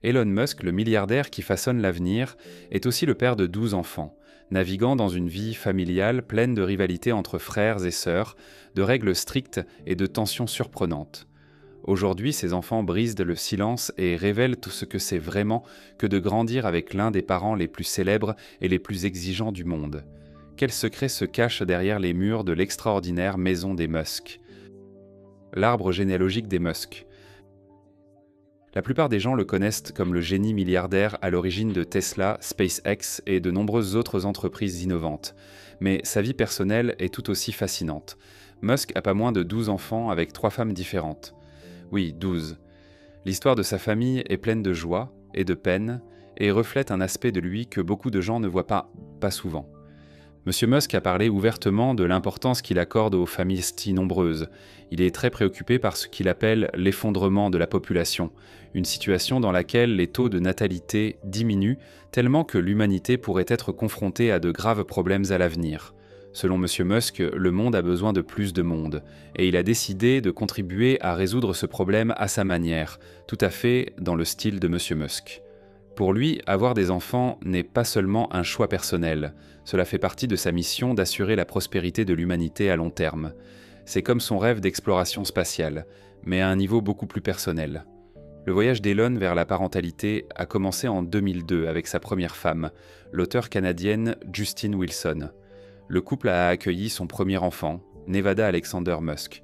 Elon Musk, le milliardaire qui façonne l'avenir, est aussi le père de 12 enfants, naviguant dans une vie familiale pleine de rivalités entre frères et sœurs, de règles strictes et de tensions surprenantes. Aujourd'hui, ses enfants brisent le silence et révèlent tout ce que c'est vraiment que de grandir avec l'un des parents les plus célèbres et les plus exigeants du monde. Quel secret se cache derrière les murs de l'extraordinaire maison des Musk? L'arbre généalogique des Musk. La plupart des gens le connaissent comme le génie milliardaire à l'origine de Tesla, SpaceX et de nombreuses autres entreprises innovantes. Mais sa vie personnelle est tout aussi fascinante. Musk a pas moins de 12 enfants avec 3 femmes différentes. Oui, 12. L'histoire de sa famille est pleine de joie et de peine et reflète un aspect de lui que beaucoup de gens ne voient pas souvent. Monsieur Musk a parlé ouvertement de l'importance qu'il accorde aux familles si nombreuses. Il est très préoccupé par ce qu'il appelle l'effondrement de la population, une situation dans laquelle les taux de natalité diminuent tellement que l'humanité pourrait être confrontée à de graves problèmes à l'avenir. Selon Monsieur Musk, le monde a besoin de plus de monde, et il a décidé de contribuer à résoudre ce problème à sa manière, tout à fait dans le style de Monsieur Musk. Pour lui, avoir des enfants n'est pas seulement un choix personnel, cela fait partie de sa mission d'assurer la prospérité de l'humanité à long terme. C'est comme son rêve d'exploration spatiale, mais à un niveau beaucoup plus personnel. Le voyage d'Elon vers la parentalité a commencé en 2002 avec sa première femme, l'auteure canadienne Justine Wilson. Le couple a accueilli son premier enfant, Nevada Alexander Musk.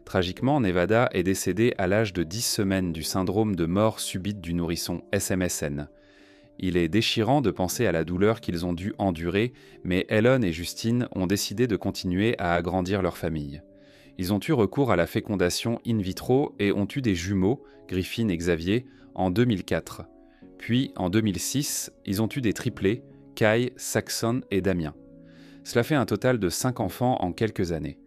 Tragiquement, Nevada est décédée à l'âge de 10 semaines du syndrome de mort subite du nourrisson SMSN. Il est déchirant de penser à la douleur qu'ils ont dû endurer, mais Elon et Justine ont décidé de continuer à agrandir leur famille. Ils ont eu recours à la fécondation in vitro et ont eu des jumeaux, Griffin et Xavier, en 2004. Puis, en 2006, ils ont eu des triplés, Kai, Saxon et Damien. Cela fait un total de 5 enfants en quelques années.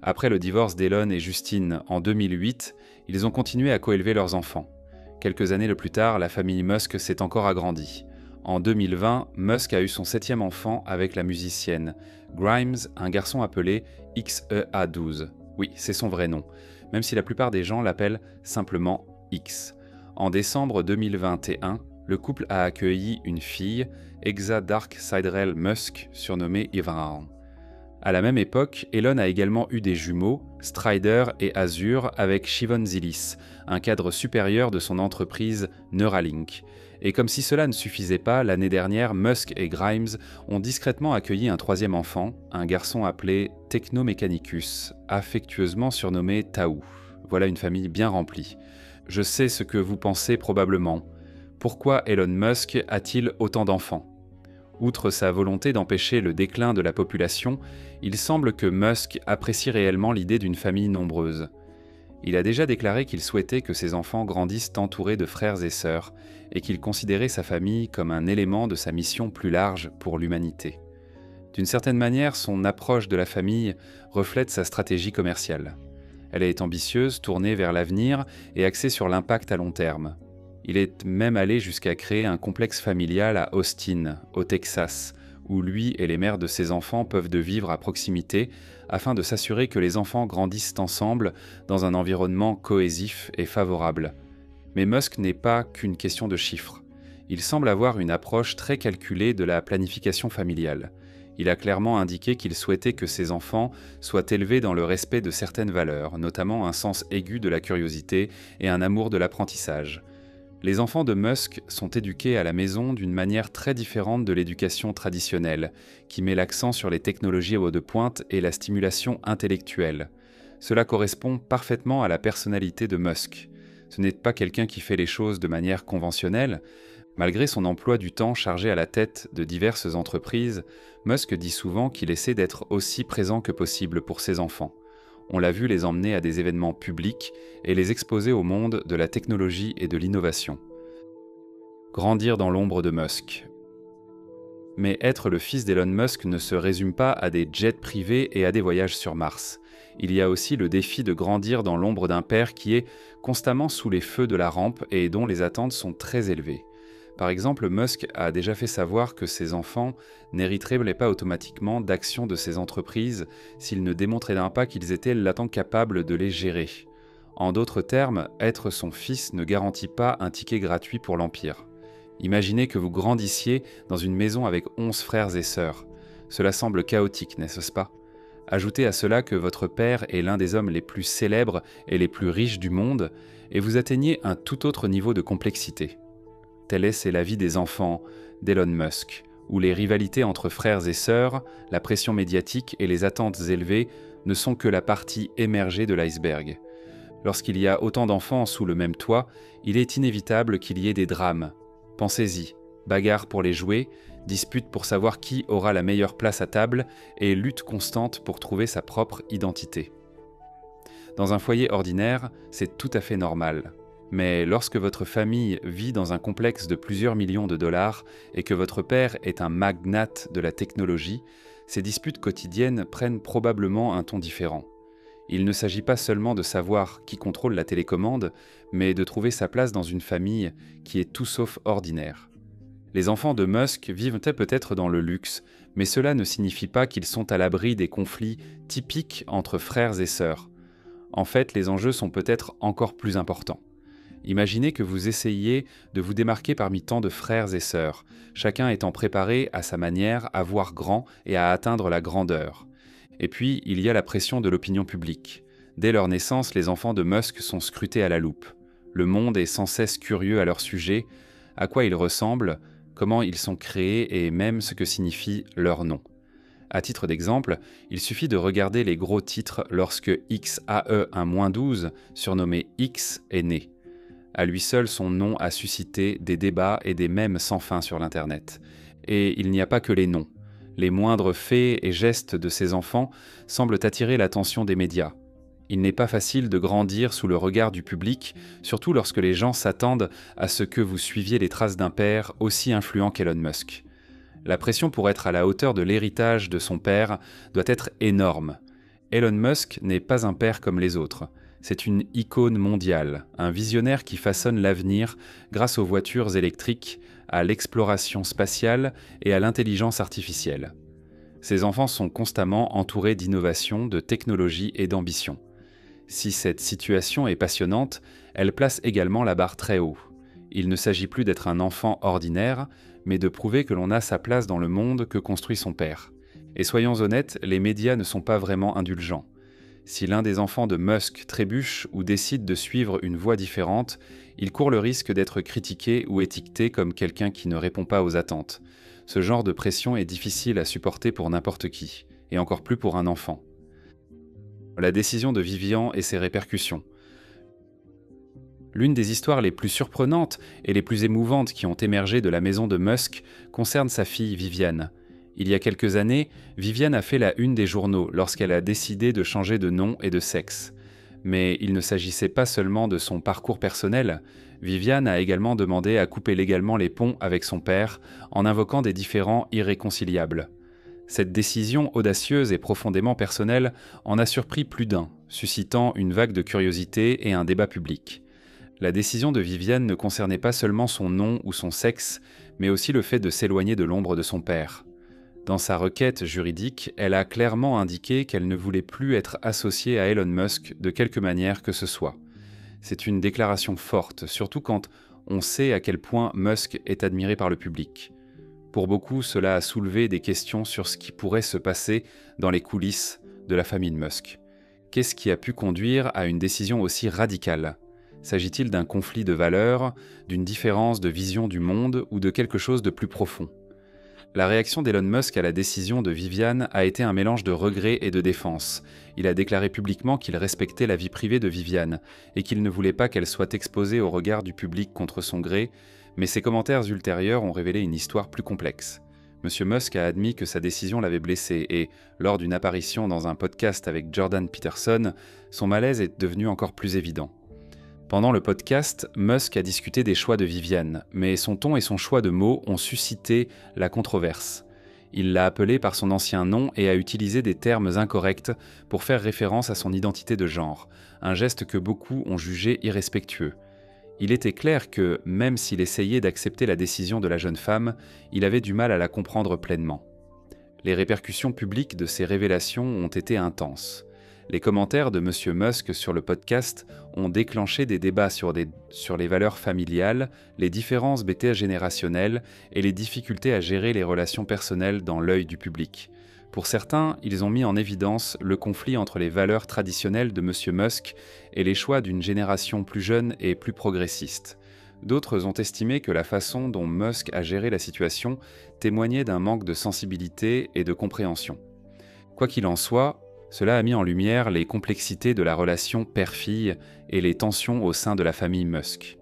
Après le divorce d'Elon et Justine en 2008, ils ont continué à coélever leurs enfants. Quelques années plus tard, la famille Musk s'est encore agrandie. En 2020, Musk a eu son 7e enfant avec la musicienne Grimes, un garçon appelé XEA12. Oui, c'est son vrai nom, même si la plupart des gens l'appellent simplement X. En décembre 2021, le couple a accueilli une fille, Exa Dark Siderel Musk, surnommée Ivan. À la même époque, Elon a également eu des jumeaux, Strider et Azure, avec Shivon Zilis, un cadre supérieur de son entreprise Neuralink. Et comme si cela ne suffisait pas, l'année dernière, Musk et Grimes ont discrètement accueilli un 3e enfant, un garçon appelé Technomechanicus, affectueusement surnommé Taou. Voilà une famille bien remplie. Je sais ce que vous pensez probablement. Pourquoi Elon Musk a-t-il autant d'enfants ? Outre sa volonté d'empêcher le déclin de la population, il semble que Musk apprécie réellement l'idée d'une famille nombreuse. Il a déjà déclaré qu'il souhaitait que ses enfants grandissent entourés de frères et sœurs, et qu'il considérait sa famille comme un élément de sa mission plus large pour l'humanité. D'une certaine manière, son approche de la famille reflète sa stratégie commerciale. Elle est ambitieuse, tournée vers l'avenir et axée sur l'impact à long terme. Il est même allé jusqu'à créer un complexe familial à Austin, au Texas, où lui et les mères de ses enfants peuvent de vivre à proximité afin de s'assurer que les enfants grandissent ensemble dans un environnement cohésif et favorable. Mais Musk n'est pas qu'une question de chiffres. Il semble avoir une approche très calculée de la planification familiale. Il a clairement indiqué qu'il souhaitait que ses enfants soient élevés dans le respect de certaines valeurs, notamment un sens aigu de la curiosité et un amour de l'apprentissage. Les enfants de Musk sont éduqués à la maison d'une manière très différente de l'éducation traditionnelle, qui met l'accent sur les technologies à haut de pointe et la stimulation intellectuelle. Cela correspond parfaitement à la personnalité de Musk. Ce n'est pas quelqu'un qui fait les choses de manière conventionnelle. Malgré son emploi du temps chargé à la tête de diverses entreprises, Musk dit souvent qu'il essaie d'être aussi présent que possible pour ses enfants. On l'a vu les emmener à des événements publics et les exposer au monde de la technologie et de l'innovation. Grandir dans l'ombre de Musk. Mais être le fils d'Elon Musk ne se résume pas à des jets privés et à des voyages sur Mars. Il y a aussi le défi de grandir dans l'ombre d'un père qui est constamment sous les feux de la rampe et dont les attentes sont très élevées. Par exemple, Musk a déjà fait savoir que ses enfants n'hériteraient pas automatiquement d'actions de ses entreprises s'ils ne démontraient pas qu'ils étaient latent capables de les gérer. En d'autres termes, être son fils ne garantit pas un ticket gratuit pour l'Empire. Imaginez que vous grandissiez dans une maison avec 11 frères et sœurs. Cela semble chaotique, n'est-ce pas? Ajoutez à cela que votre père est l'un des hommes les plus célèbres et les plus riches du monde, et vous atteignez un tout autre niveau de complexité. C'est la vie des enfants d'Elon Musk, où les rivalités entre frères et sœurs, la pression médiatique et les attentes élevées ne sont que la partie émergée de l'iceberg. Lorsqu'il y a autant d'enfants sous le même toit, il est inévitable qu'il y ait des drames. Pensez-y, bagarres pour les jouets, disputes pour savoir qui aura la meilleure place à table et lutte constante pour trouver sa propre identité. Dans un foyer ordinaire, c'est tout à fait normal. Mais lorsque votre famille vit dans un complexe de plusieurs millions de dollars et que votre père est un magnate de la technologie, ces disputes quotidiennes prennent probablement un ton différent. Il ne s'agit pas seulement de savoir qui contrôle la télécommande, mais de trouver sa place dans une famille qui est tout sauf ordinaire. Les enfants de Musk vivent peut-être dans le luxe, mais cela ne signifie pas qu'ils sont à l'abri des conflits typiques entre frères et sœurs. En fait, les enjeux sont peut-être encore plus importants. Imaginez que vous essayiez de vous démarquer parmi tant de frères et sœurs, chacun étant préparé à sa manière à voir grand et à atteindre la grandeur. Et puis, il y a la pression de l'opinion publique. Dès leur naissance, les enfants de Musk sont scrutés à la loupe. Le monde est sans cesse curieux à leur sujet, à quoi ils ressemblent, comment ils sont créés et même ce que signifie leur nom. À titre d'exemple, il suffit de regarder les gros titres lorsque XAE1-12, surnommé X, est né. À lui seul, son nom a suscité des débats et des mèmes sans fin sur l'Internet. Et il n'y a pas que les noms. Les moindres faits et gestes de ces enfants semblent attirer l'attention des médias. Il n'est pas facile de grandir sous le regard du public, surtout lorsque les gens s'attendent à ce que vous suiviez les traces d'un père aussi influent qu'Elon Musk. La pression pour être à la hauteur de l'héritage de son père doit être énorme. Elon Musk n'est pas un père comme les autres. C'est une icône mondiale, un visionnaire qui façonne l'avenir grâce aux voitures électriques, à l'exploration spatiale et à l'intelligence artificielle. Ses enfants sont constamment entourés d'innovation, de technologie et d'ambition. Si cette situation est passionnante, elle place également la barre très haut. Il ne s'agit plus d'être un enfant ordinaire, mais de prouver que l'on a sa place dans le monde que construit son père. Et soyons honnêtes, les médias ne sont pas vraiment indulgents. Si l'un des enfants de Musk trébuche ou décide de suivre une voie différente, il court le risque d'être critiqué ou étiqueté comme quelqu'un qui ne répond pas aux attentes. Ce genre de pression est difficile à supporter pour n'importe qui, et encore plus pour un enfant. La décision de Vivian et ses répercussions. L'une des histoires les plus surprenantes et les plus émouvantes qui ont émergé de la maison de Musk concerne sa fille Vivian. Il y a quelques années, Vivian a fait la une des journaux lorsqu'elle a décidé de changer de nom et de sexe. Mais il ne s'agissait pas seulement de son parcours personnel. Vivian a également demandé à couper légalement les ponts avec son père en invoquant des différends irréconciliables. Cette décision audacieuse et profondément personnelle en a surpris plus d'un, suscitant une vague de curiosité et un débat public. La décision de Vivian ne concernait pas seulement son nom ou son sexe, mais aussi le fait de s'éloigner de l'ombre de son père. Dans sa requête juridique, elle a clairement indiqué qu'elle ne voulait plus être associée à Elon Musk de quelque manière que ce soit. C'est une déclaration forte, surtout quand on sait à quel point Musk est admiré par le public. Pour beaucoup, cela a soulevé des questions sur ce qui pourrait se passer dans les coulisses de la famille de Musk. Qu'est-ce qui a pu conduire à une décision aussi radicale ? S'agit-il d'un conflit de valeurs, d'une différence de vision du monde ou de quelque chose de plus profond ? La réaction d'Elon Musk à la décision de Vivian a été un mélange de regret et de défense. Il a déclaré publiquement qu'il respectait la vie privée de Vivian et qu'il ne voulait pas qu'elle soit exposée au regard du public contre son gré, mais ses commentaires ultérieurs ont révélé une histoire plus complexe. M. Musk a admis que sa décision l'avait blessé et, lors d'une apparition dans un podcast avec Jordan Peterson, son malaise est devenu encore plus évident. Pendant le podcast, Musk a discuté des choix de Vivian, mais son ton et son choix de mots ont suscité la controverse. Il l'a appelée par son ancien nom et a utilisé des termes incorrects pour faire référence à son identité de genre, un geste que beaucoup ont jugé irrespectueux. Il était clair que, même s'il essayait d'accepter la décision de la jeune femme, il avait du mal à la comprendre pleinement. Les répercussions publiques de ces révélations ont été intenses. Les commentaires de M. Musk sur le podcast ont déclenché des débats sur les valeurs familiales, les différences générationnelles et les difficultés à gérer les relations personnelles dans l'œil du public. Pour certains, ils ont mis en évidence le conflit entre les valeurs traditionnelles de M. Musk et les choix d'une génération plus jeune et plus progressiste. D'autres ont estimé que la façon dont Musk a géré la situation témoignait d'un manque de sensibilité et de compréhension. Quoi qu'il en soit, cela a mis en lumière les complexités de la relation père-fille et les tensions au sein de la famille Musk.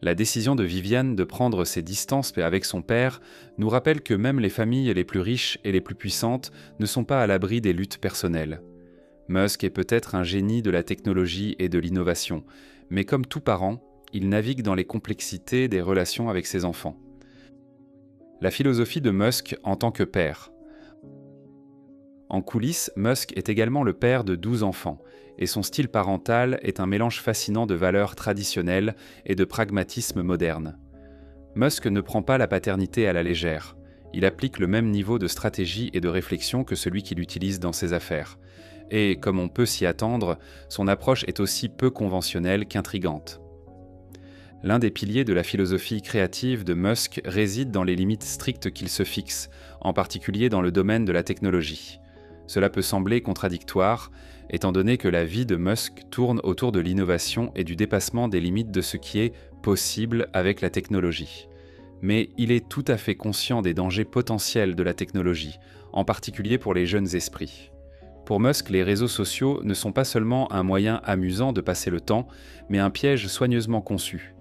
La décision de Viviane de prendre ses distances avec son père nous rappelle que même les familles les plus riches et les plus puissantes ne sont pas à l'abri des luttes personnelles. Musk est peut-être un génie de la technologie et de l'innovation, mais comme tout parent, il navigue dans les complexités des relations avec ses enfants. La philosophie de Musk en tant que père. En coulisses, Musk est également le père de 12 enfants, et son style parental est un mélange fascinant de valeurs traditionnelles et de pragmatisme moderne. Musk ne prend pas la paternité à la légère. Il applique le même niveau de stratégie et de réflexion que celui qu'il utilise dans ses affaires. Et, comme on peut s'y attendre, son approche est aussi peu conventionnelle qu'intrigante. L'un des piliers de la philosophie créative de Musk réside dans les limites strictes qu'il se fixe, en particulier dans le domaine de la technologie. Cela peut sembler contradictoire, étant donné que la vie de Musk tourne autour de l'innovation et du dépassement des limites de ce qui est possible avec la technologie. Mais il est tout à fait conscient des dangers potentiels de la technologie, en particulier pour les jeunes esprits. Pour Musk, les réseaux sociaux ne sont pas seulement un moyen amusant de passer le temps, mais un piège soigneusement conçu.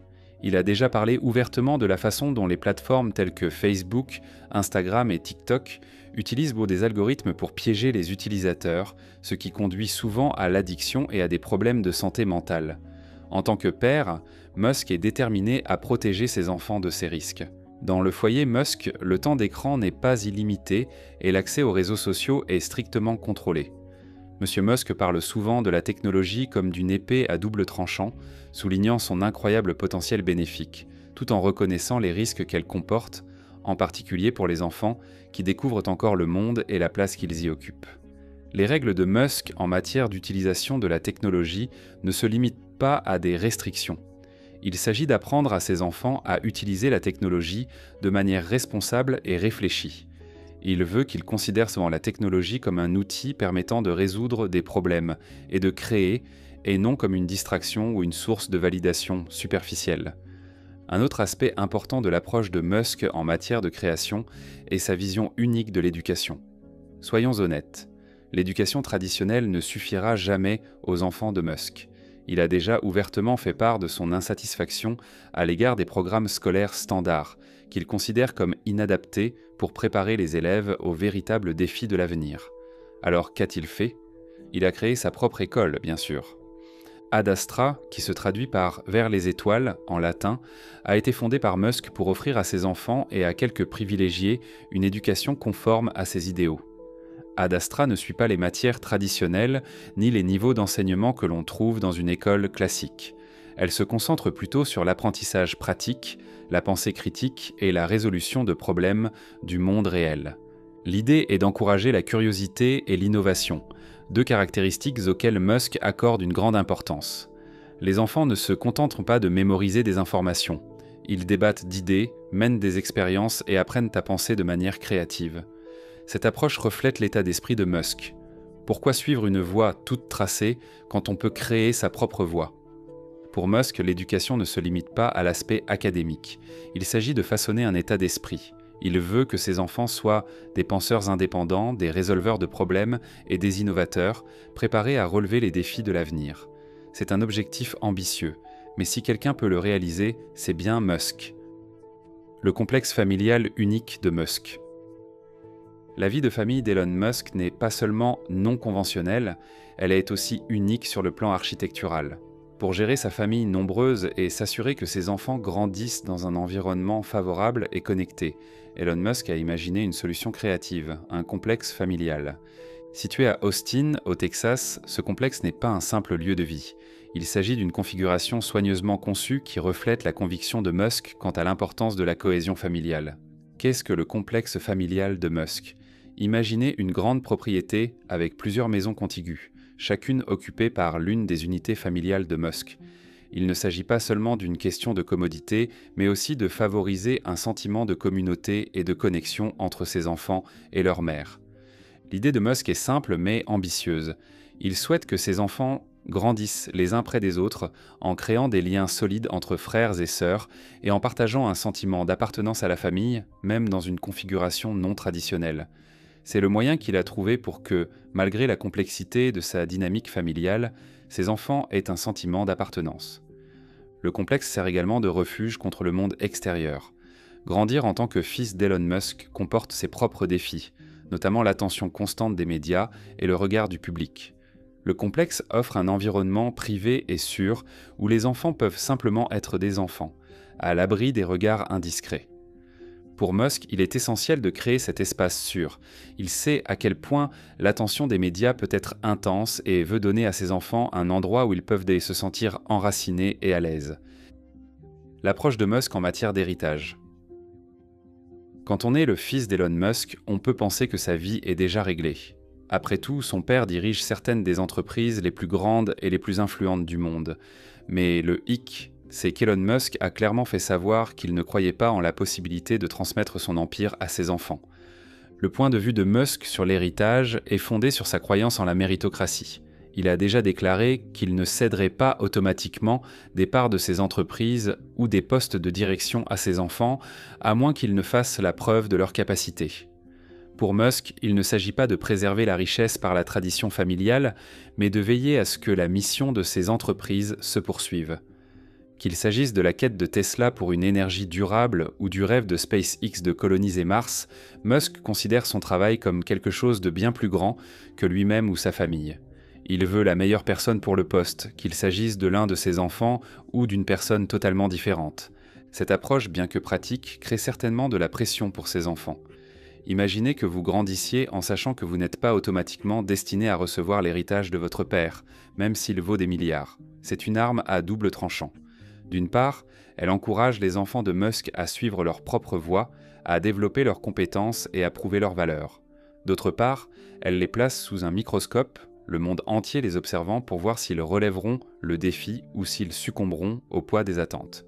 Il a déjà parlé ouvertement de la façon dont les plateformes telles que Facebook, Instagram et TikTok utilisent des algorithmes pour piéger les utilisateurs, ce qui conduit souvent à l'addiction et à des problèmes de santé mentale. En tant que père, Musk est déterminé à protéger ses enfants de ces risques. Dans le foyer Musk, le temps d'écran n'est pas illimité et l'accès aux réseaux sociaux est strictement contrôlé. M. Musk parle souvent de la technologie comme d'une épée à double tranchant, soulignant son incroyable potentiel bénéfique, tout en reconnaissant les risques qu'elle comporte, en particulier pour les enfants qui découvrent encore le monde et la place qu'ils y occupent. Les règles de Musk en matière d'utilisation de la technologie ne se limitent pas à des restrictions. Il s'agit d'apprendre à ses enfants à utiliser la technologie de manière responsable et réfléchie. Il veut qu'ils considèrent souvent la technologie comme un outil permettant de résoudre des problèmes et de créer, et non comme une distraction ou une source de validation superficielle. Un autre aspect important de l'approche de Musk en matière de création est sa vision unique de l'éducation. Soyons honnêtes, l'éducation traditionnelle ne suffira jamais aux enfants de Musk. Il a déjà ouvertement fait part de son insatisfaction à l'égard des programmes scolaires standards, qu'il considère comme inadaptés pour préparer les élèves aux véritables défis de l'avenir. Alors qu'a-t-il fait ? Il a créé sa propre école, bien sûr. Ad Astra, qui se traduit par « vers les étoiles » en latin, a été fondé par Musk pour offrir à ses enfants et à quelques privilégiés une éducation conforme à ses idéaux. Ad Astra ne suit pas les matières traditionnelles ni les niveaux d'enseignement que l'on trouve dans une école classique. Elle se concentre plutôt sur l'apprentissage pratique, la pensée critique et la résolution de problèmes du monde réel. L'idée est d'encourager la curiosité et l'innovation, deux caractéristiques auxquelles Musk accorde une grande importance. Les enfants ne se contentent pas de mémoriser des informations. Ils débattent d'idées, mènent des expériences et apprennent à penser de manière créative. Cette approche reflète l'état d'esprit de Musk. Pourquoi suivre une voie toute tracée quand on peut créer sa propre voie ? Pour Musk, l'éducation ne se limite pas à l'aspect académique. Il s'agit de façonner un état d'esprit. Il veut que ses enfants soient des penseurs indépendants, des résolveurs de problèmes et des innovateurs, préparés à relever les défis de l'avenir. C'est un objectif ambitieux, mais si quelqu'un peut le réaliser, c'est bien Musk. Le complexe familial unique de Musk. La vie de famille d'Elon Musk n'est pas seulement non conventionnelle, elle est aussi unique sur le plan architectural. Pour gérer sa famille nombreuse et s'assurer que ses enfants grandissent dans un environnement favorable et connecté, Elon Musk a imaginé une solution créative, un complexe familial. Situé à Austin, au Texas, ce complexe n'est pas un simple lieu de vie. Il s'agit d'une configuration soigneusement conçue qui reflète la conviction de Musk quant à l'importance de la cohésion familiale. Qu'est-ce que le complexe familial de Musk ? Imaginez une grande propriété avec plusieurs maisons contiguës. chacune occupée par l'une des unités familiales de Musk. Il ne s'agit pas seulement d'une question de commodité, mais aussi de favoriser un sentiment de communauté et de connexion entre ses enfants et leur mère. L'idée de Musk est simple mais ambitieuse. Il souhaite que ses enfants grandissent les uns près des autres en créant des liens solides entre frères et sœurs et en partageant un sentiment d'appartenance à la famille, même dans une configuration non traditionnelle. C'est le moyen qu'il a trouvé pour que, malgré la complexité de sa dynamique familiale, ses enfants aient un sentiment d'appartenance. Le complexe sert également de refuge contre le monde extérieur. Grandir en tant que fils d'Elon Musk comporte ses propres défis, notamment l'attention constante des médias et le regard du public. Le complexe offre un environnement privé et sûr où les enfants peuvent simplement être des enfants, à l'abri des regards indiscrets. Pour Musk, il est essentiel de créer cet espace sûr. Il sait à quel point l'attention des médias peut être intense et veut donner à ses enfants un endroit où ils peuvent se sentir enracinés et à l'aise. L'approche de Musk en matière d'héritage. Quand on est le fils d'Elon Musk, on peut penser que sa vie est déjà réglée. Après tout, son père dirige certaines des entreprises les plus grandes et les plus influentes du monde. Mais le hic, c'est qu'Elon Musk a clairement fait savoir qu'il ne croyait pas en la possibilité de transmettre son empire à ses enfants. Le point de vue de Musk sur l'héritage est fondé sur sa croyance en la méritocratie. Il a déjà déclaré qu'il ne céderait pas automatiquement des parts de ses entreprises ou des postes de direction à ses enfants, à moins qu'ils ne fassent la preuve de leur capacité. Pour Musk, il ne s'agit pas de préserver la richesse par la tradition familiale, mais de veiller à ce que la mission de ses entreprises se poursuive. Qu'il s'agisse de la quête de Tesla pour une énergie durable ou du rêve de SpaceX de coloniser Mars, Musk considère son travail comme quelque chose de bien plus grand que lui-même ou sa famille. Il veut la meilleure personne pour le poste, qu'il s'agisse de l'un de ses enfants ou d'une personne totalement différente. Cette approche, bien que pratique, crée certainement de la pression pour ses enfants. Imaginez que vous grandissiez en sachant que vous n'êtes pas automatiquement destiné à recevoir l'héritage de votre père, même s'il vaut des milliards. C'est une arme à double tranchant. D'une part, elle encourage les enfants de Musk à suivre leur propre voie, à développer leurs compétences et à prouver leurs valeurs. D'autre part, elle les place sous un microscope, le monde entier les observant pour voir s'ils relèveront le défi ou s'ils succomberont au poids des attentes.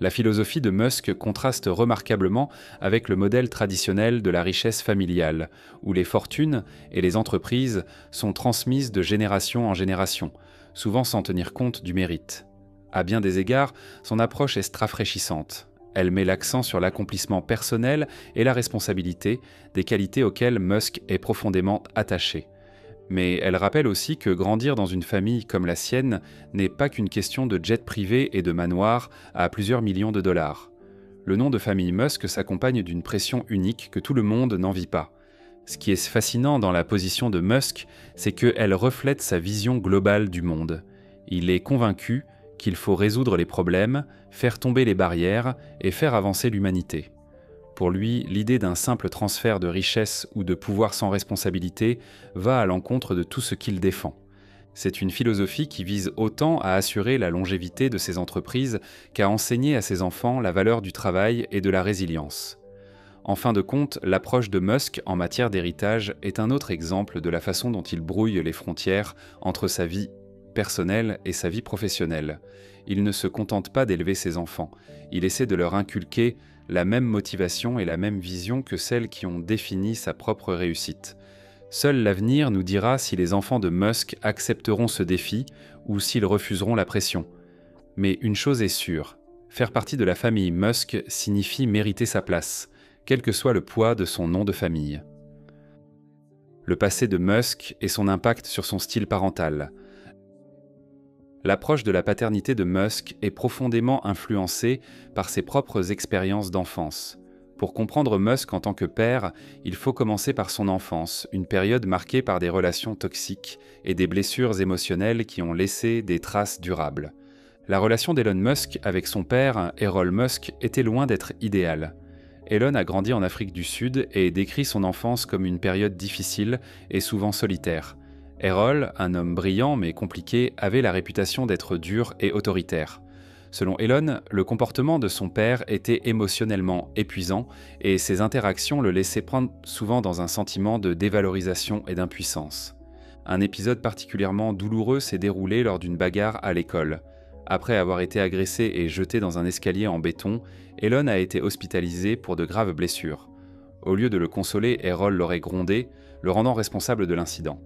La philosophie de Musk contraste remarquablement avec le modèle traditionnel de la richesse familiale, où les fortunes et les entreprises sont transmises de génération en génération, souvent sans tenir compte du mérite. À bien des égards, son approche est rafraîchissante. Elle met l'accent sur l'accomplissement personnel et la responsabilité, des qualités auxquelles Musk est profondément attaché. Mais elle rappelle aussi que grandir dans une famille comme la sienne n'est pas qu'une question de jet privé et de manoir à plusieurs millions de dollars. Le nom de famille Musk s'accompagne d'une pression unique que tout le monde n'envie pas. Ce qui est fascinant dans la position de Musk, c'est qu'elle reflète sa vision globale du monde. Il est convaincu qu'il faut résoudre les problèmes, faire tomber les barrières et faire avancer l'humanité. Pour lui, l'idée d'un simple transfert de richesse ou de pouvoir sans responsabilité va à l'encontre de tout ce qu'il défend. C'est une philosophie qui vise autant à assurer la longévité de ses entreprises qu'à enseigner à ses enfants la valeur du travail et de la résilience. En fin de compte, l'approche de Musk en matière d'héritage est un autre exemple de la façon dont il brouille les frontières entre sa vie personnelle et sa vie professionnelle. Il ne se contente pas d'élever ses enfants, il essaie de leur inculquer la même motivation et la même vision que celles qui ont défini sa propre réussite. Seul l'avenir nous dira si les enfants de Musk accepteront ce défi ou s'ils refuseront la pression. Mais une chose est sûre, faire partie de la famille Musk signifie mériter sa place, quel que soit le poids de son nom de famille. Le passé de Musk et son impact sur son style parental. L'approche de la paternité de Musk est profondément influencée par ses propres expériences d'enfance. Pour comprendre Musk en tant que père, il faut commencer par son enfance, une période marquée par des relations toxiques et des blessures émotionnelles qui ont laissé des traces durables. La relation d'Elon Musk avec son père, Errol Musk, était loin d'être idéale. Elon a grandi en Afrique du Sud et décrit son enfance comme une période difficile et souvent solitaire. Errol, un homme brillant mais compliqué, avait la réputation d'être dur et autoritaire. Selon Elon, le comportement de son père était émotionnellement épuisant et ses interactions le laissaient prendre souvent dans un sentiment de dévalorisation et d'impuissance. Un épisode particulièrement douloureux s'est déroulé lors d'une bagarre à l'école. Après avoir été agressée et jetée dans un escalier en béton, Elon a été hospitalisée pour de graves blessures. Au lieu de le consoler, Errol l'aurait grondé, le rendant responsable de l'incident.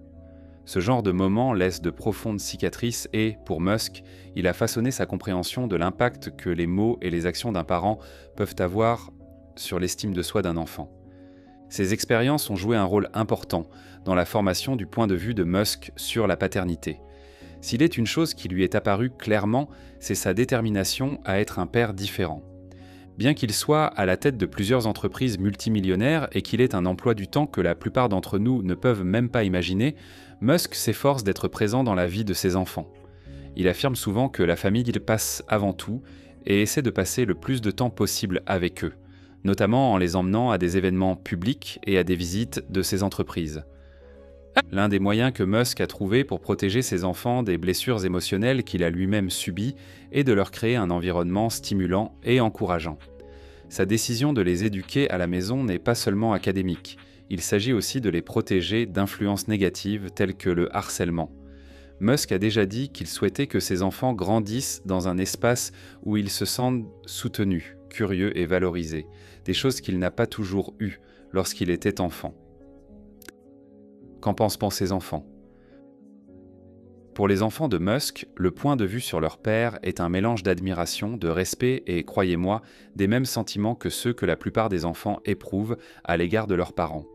Ce genre de moment laisse de profondes cicatrices et, pour Musk, il a façonné sa compréhension de l'impact que les mots et les actions d'un parent peuvent avoir sur l'estime de soi d'un enfant. Ces expériences ont joué un rôle important dans la formation du point de vue de Musk sur la paternité. S'il est une chose qui lui est apparue clairement, c'est sa détermination à être un père différent. Bien qu'il soit à la tête de plusieurs entreprises multimillionnaires et qu'il ait un emploi du temps que la plupart d'entre nous ne peuvent même pas imaginer, Musk s'efforce d'être présent dans la vie de ses enfants. Il affirme souvent que la famille il passe avant tout et essaie de passer le plus de temps possible avec eux, notamment en les emmenant à des événements publics et à des visites de ses entreprises. L'un des moyens que Musk a trouvé pour protéger ses enfants des blessures émotionnelles qu'il a lui-même subies est de leur créer un environnement stimulant et encourageant. Sa décision de les éduquer à la maison n'est pas seulement académique, il s'agit aussi de les protéger d'influences négatives telles que le harcèlement. Musk a déjà dit qu'il souhaitait que ses enfants grandissent dans un espace où ils se sentent soutenus, curieux et valorisés, des choses qu'il n'a pas toujours eues lorsqu'il était enfant. Qu'en pensent ses enfants ? Pour les enfants de Musk, le point de vue sur leur père est un mélange d'admiration, de respect et, croyez-moi, des mêmes sentiments que ceux que la plupart des enfants éprouvent à l'égard de leurs parents.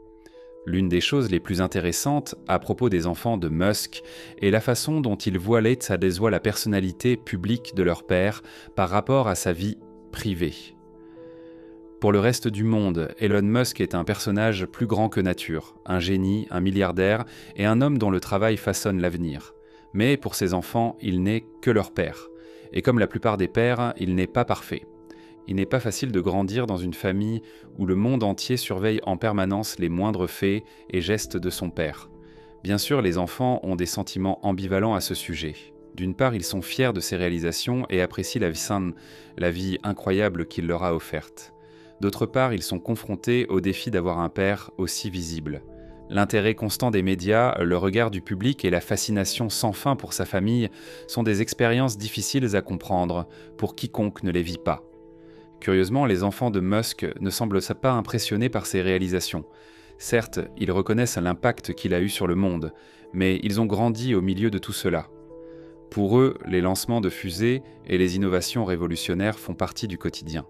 L'une des choses les plus intéressantes à propos des enfants de Musk est la façon dont ils voilent sa dévoile la personnalité publique de leur père par rapport à sa vie privée. Pour le reste du monde, Elon Musk est un personnage plus grand que nature, un génie, un milliardaire et un homme dont le travail façonne l'avenir. Mais pour ses enfants, il n'est que leur père. Et comme la plupart des pères, il n'est pas parfait. Il n'est pas facile de grandir dans une famille où le monde entier surveille en permanence les moindres faits et gestes de son père. Bien sûr, les enfants ont des sentiments ambivalents à ce sujet. D'une part, ils sont fiers de ses réalisations et apprécient la vie incroyable qu'il leur a offerte. D'autre part, ils sont confrontés au défi d'avoir un père aussi visible. L'intérêt constant des médias, le regard du public et la fascination sans fin pour sa famille sont des expériences difficiles à comprendre pour quiconque ne les vit pas. Curieusement, les enfants de Musk ne semblent pas impressionnés par ses réalisations. Certes, ils reconnaissent l'impact qu'il a eu sur le monde, mais ils ont grandi au milieu de tout cela. Pour eux, les lancements de fusées et les innovations révolutionnaires font partie du quotidien.